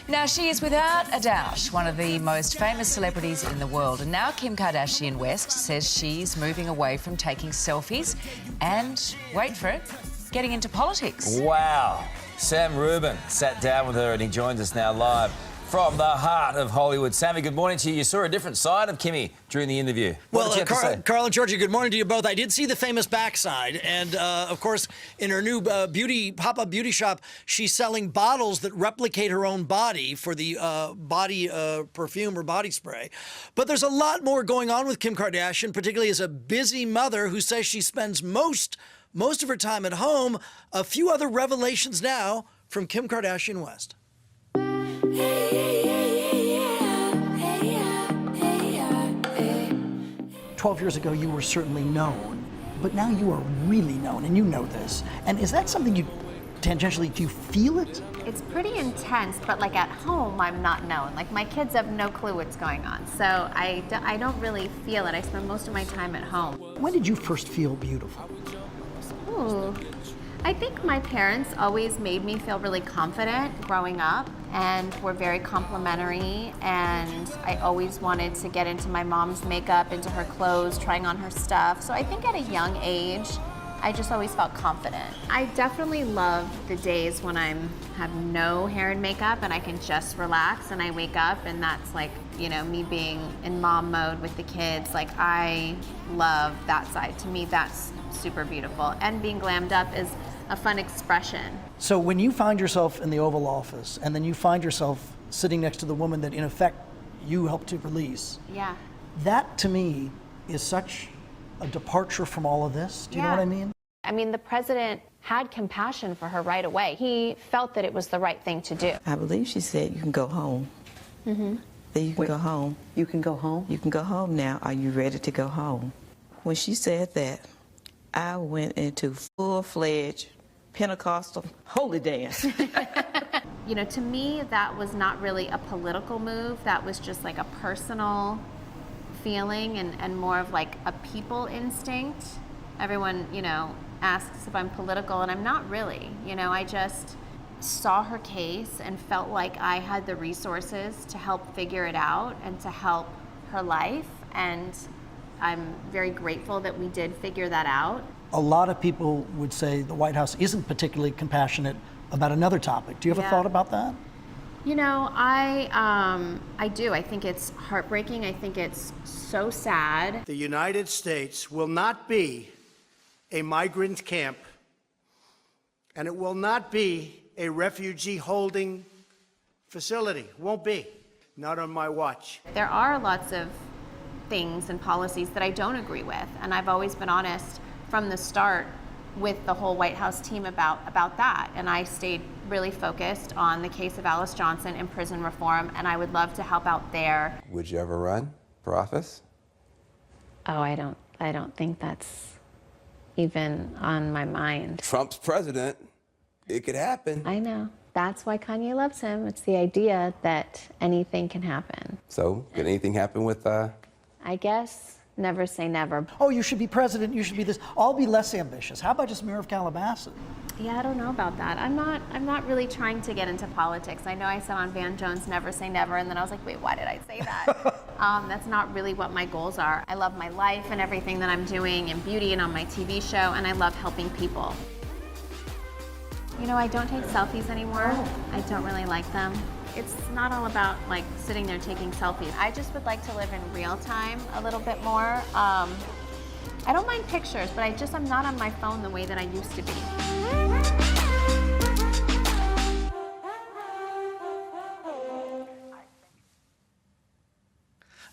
Now, she is without a doubt one of the most famous celebrities in the world, and now Kim Kardashian West says she's moving away from taking selfies and, wait for it, getting into politics. Wow. Sam Rubin sat down with her and he joins us now live from the heart of Hollywood. Sammy, good morning to you. You saw a different side of Kimmy during the interview. What did you have to say? Carl and Georgie, good morning to you both. I did see the famous backside, and of course, in her new pop-up beauty shop, she's selling bottles that replicate her own body for the body perfume or body spray. But there's a lot more going on with Kim Kardashian, particularly as a busy mother who says she spends most of her time at home. A few other revelations now from Kim Kardashian West. 12 years ago, you were certainly known, but now you are really known, and you know this. And is that something you tangentially, do you feel it? It's pretty intense, but like at home, I'm not known. Like my kids have no clue what's going on, so I don't really feel it. I spend most of my time at home. When did you first feel beautiful? Ooh. I think my parents always made me feel really confident growing up, and were very complimentary, and I always wanted to get into my mom's makeup, into her clothes, trying on her stuff. So I think at a young age, I just always felt confident. I definitely love the days when I have no hair and makeup and I can just relax and I wake up and that's like, you know, me being in mom mode with the kids. Like I love that side. To me, that's super beautiful. And being glammed up is a fun expression. So when you find yourself in the Oval Office and then you find yourself sitting next to the woman that in effect you helped to release, yeah, that to me is such a departure from all of this. Do you know what I mean? I mean, the president had compassion for her right away. He felt that it was the right thing to do. I believe she said, you can go home. Mm-hmm. Then you can go home. You can go home? You can go home now. Are you ready to go home? When she said that, I went into full-fledged Pentecostal holy dance. You know, to me, that was not really a political move. That was just like a personal feeling and more of like a people instinct. Everyone, you know, asks if I'm political, and I'm not really. You know, I just saw her case and felt like I had the resources to help figure it out and to help her life. And I'm very grateful that we did figure that out. A lot of people would say the White House isn't particularly compassionate about another topic. Do you have a thought about that? You know, I do. I think it's heartbreaking. I think it's so sad. The United States will not be a migrant camp, and it will not be a refugee holding facility. Won't be. Not on my watch. There are lots of things and policies that I don't agree with, and I've always been honest from the start with the whole White House team about that, and I stayed really focused on the case of Alice Johnson and prison reform, and I would love to help out there. Would you ever run for office? Oh, I don't think that's even on my mind. Trump's president, it could happen. I know. That's why Kanye loves him. It's the idea that anything can happen. So, could anything happen with I guess never say never. Oh, you should be president, you should be this. I'll be less ambitious. How about just mayor of Calabasas? Yeah, I don't know about that. I'm not really trying to get into politics. I know I said on Van Jones, never say never, and then I was like, wait, why did I say that? That's not really what my goals are. I love my life and everything that I'm doing in beauty and on my TV show, and I love helping people. You know, I don't take selfies anymore. I don't really like them. It's not all about like sitting there taking selfies. I just would like to live in real time a little bit more. I don't mind pictures, but I'm not on my phone the way that I used to be.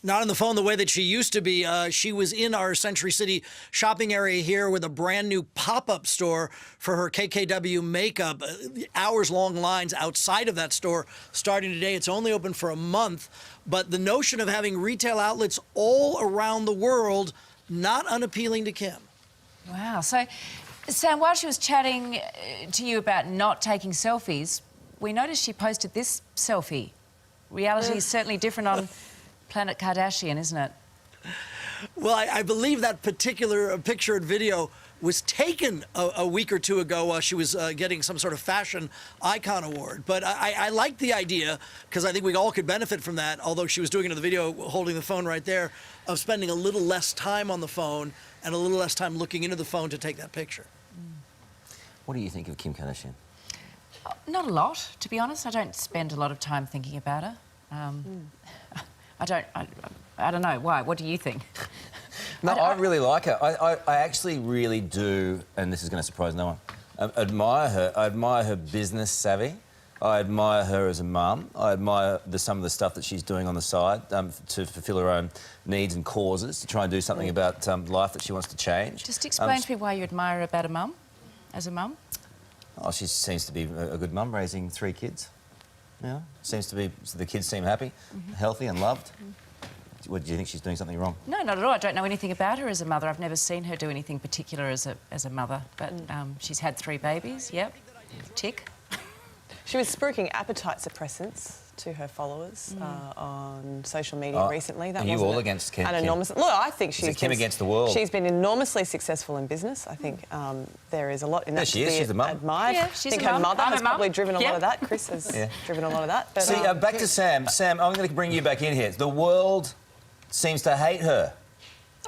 Not on the phone the way that she used to be. She was in our Century City shopping area here with a brand new pop-up store for her KKW makeup. Hours-long lines outside of that store starting today. It's only open for a month, but the notion of having retail outlets all around the world, not unappealing to Kim. Wow. So, Sam, while she was chatting to you about not taking selfies, we noticed she posted this selfie. Reality is certainly different on Planet Kardashian, isn't it? Well, I believe that particular picture and video was taken a week or two ago while she was getting some sort of fashion icon award. But I like the idea, because I think we all could benefit from that, although she was doing it in the video holding the phone right there, of spending a little less time on the phone and a little less time looking into the phone to take that picture. What do you think of Kim Kardashian? Not a lot, to be honest. I don't spend a lot of time thinking about her. I don't know. Why? What do you think? No, I really like her. I actually really do, and this is going to surprise no one, admire her. I admire her business savvy. I admire her as a mum. I admire some of the stuff that she's doing on the side to fulfil her own needs and causes, to try and do something about life that she wants to change. Just explain to me why you admire her about a mum, as a mum. Oh, she seems to be a good mum, raising 3 kids. Yeah, seems to be. The kids seem happy, healthy and loved. What, do you think she's doing something wrong? No, not at all. I don't know anything about her as a mother. I've never seen her do anything particular as a mother. But she's had 3 babies. Yep. Tick. She was spruiking appetite suppressants to her followers on social media recently. That Are you all against Kim? An enormous. Look, I think she's Kim against the world. She's been enormously successful in business. I think there is a lot in that she is. She's the mum. Admired. Yeah, I she's think a her mum. mother I'm has a mum. probably driven a lot Yeah. of that. Chris has driven a lot of that. But, See, back to Sam. Sam, I'm going to bring you back in here. The world seems to hate her.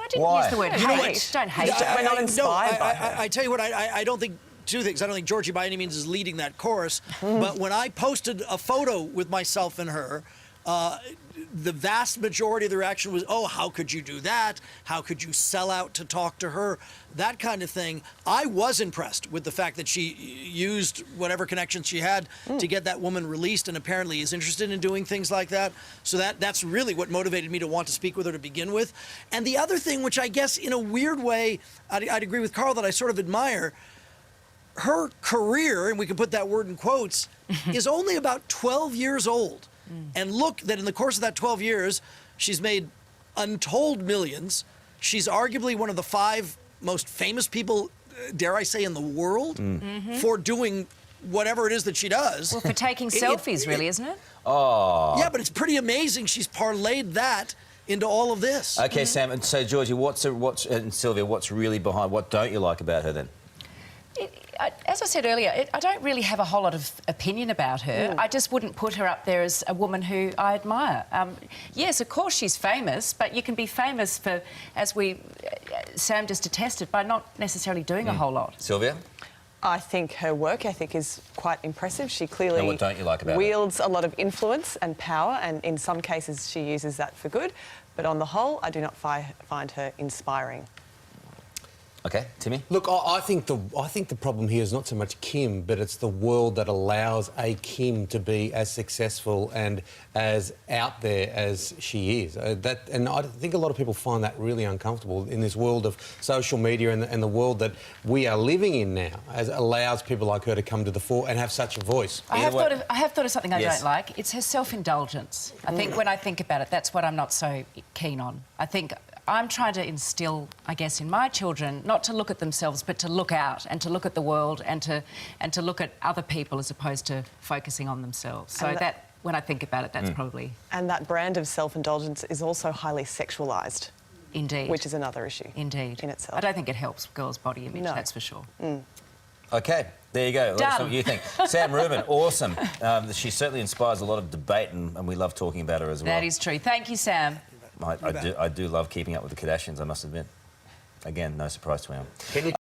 I didn't Why? use the word hate. Don't hate her. We're not inspired by her. I tell you what, I don't think... 2 things. I don't think Georgie by any means is leading that chorus, but when I posted a photo with myself and her, the vast majority of the reaction was, oh, how could you do that? How could you sell out to talk to her? That kind of thing. I was impressed with the fact that she used whatever connections she had to get that woman released, and apparently is interested in doing things like that. So that's really what motivated me to want to speak with her to begin with. And the other thing, which I guess in a weird way, I'd agree with Carl that I sort of admire, her career, and we can put that word in quotes, is only about 12 years old. And look that in the course of that 12 years, she's made untold millions. She's arguably one of the 5 most famous people, dare I say, in the world for doing whatever it is that she does. Well, for taking selfies, really, isn't it? Oh. Yeah, but it's pretty amazing she's parlayed that into all of this. OK, Sam, and so, Georgie, and Sylvia, what's really behind... What don't you like about her, then? As I said earlier, I don't really have a whole lot of opinion about her. I just wouldn't put her up there as a woman who I admire. Yes, of course she's famous, but you can be famous for, as Sam just attested, by not necessarily doing a whole lot. Sylvia? I think her work ethic is quite impressive. She clearly And what don't you like about wields a lot of influence and power, and in some cases she uses that for good. But on the whole, I do not find her inspiring. OK, Timmy? Look, I think the problem here is not so much Kim, but it's the world that allows a Kim to be as successful and as out there as she is. And I think a lot of people find that really uncomfortable in this world of social media and the world that we are living in now, as allows people like her to come to the fore and have such a voice. I have thought of something I don't like. It's her self-indulgence. I think when I think about it, that's what I'm not so keen on. I think I'm trying to instill, I guess, in my children, not to look at themselves, but to look out and to look at the world and to look at other people as opposed to focusing on themselves. So that when I think about it, that's probably... And that brand of self-indulgence is also highly sexualised. Indeed. Which is another issue. Indeed. In itself. I don't think it helps girls' body image, that's for sure. OK, there you go. Let us know Done. what you think. Sam Rubin, awesome. She certainly inspires a lot of debate, and we love talking about her as well. That is true. Thank you, Sam. I do love keeping up with the Kardashians, I must admit. Again, no surprise to anyone.